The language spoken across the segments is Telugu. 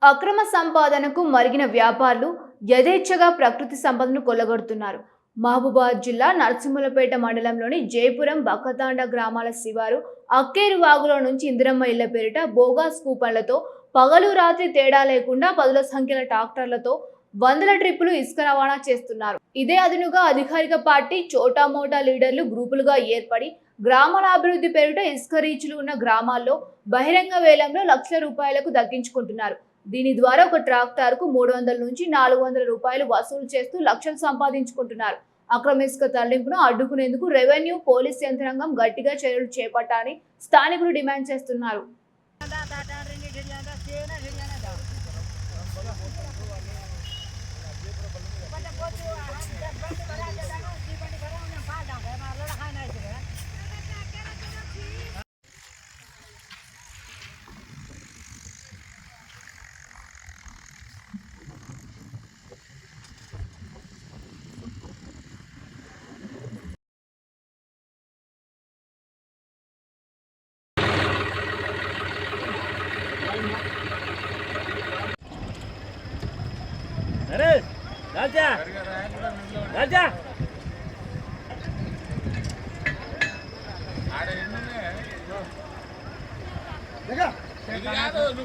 అక్రమ సంపాదనకు మరిగిన వ్యాపారులు యథేచ్ఛగా ప్రకృతి సంపదను కొల్లగొడుతున్నారు. మహబూబాద్ జిల్లా నరసింహులపేట మండలంలోని జయపురం బక్కతాండ గ్రామాల శివారు అక్కేరు వాగులో నుంచి ఇందిరమ్మ ఇళ్ల పేరిట బోగాస్ కూపన్లతో పగలు రాత్రి తేడా లేకుండా పదుల సంఖ్యల ట్రాక్టర్లతో వందల ట్రిప్పులు ఇసుక రవాణా చేస్తున్నారు. ఇదే అదునుగా అధికారిక పార్టీ చోటా మోటా లీడర్లు గ్రూపులుగా ఏర్పడి గ్రామాల అభివృద్ధి పేరిట ఇసుక రీచ్లు ఉన్న గ్రామాల్లో బహిరంగ వేలంలో లక్షల రూపాయలకు దక్కించుకుంటున్నారు. దీని ద్వారా ఒక ట్రాక్టర్ కు 300 నుంచి 400 రూపాయలు వసూలు చేస్తూ లక్షలు సంపాదించుకుంటున్నారు. అక్రమ ఇసుక తరలింపును అడ్డుకునేందుకు రెవెన్యూ, పోలీస్ యంత్రాంగం గట్టిగా చర్యలు చేపట్టాలని స్థానికులు డిమాండ్ చేస్తున్నారు. अरे राजा राजा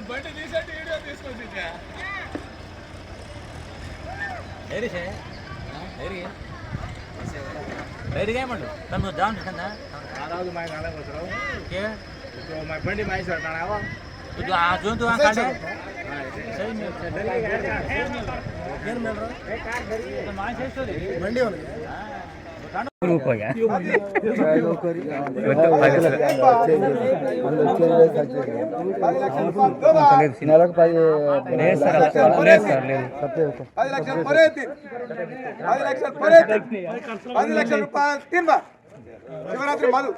బండి తీసేటి వీడియో తీసుకొచ్చిందా బయటకేమండు తను జాన్ కన్నా ఆరాదు మై నానే వచ్చారు ఓకే तो मैं बंडी माई सर ना आवा तो आ जो तो आ काटे सही में केन मिल रहा है कार धरी तो माई से तो बंडी वाले ग्रुप हो गया चालू करी तो सिनालक 10 లక్షల పరేతి 10 లక్షల రూపాయలు 3 బార్ శివరాత్రి మధు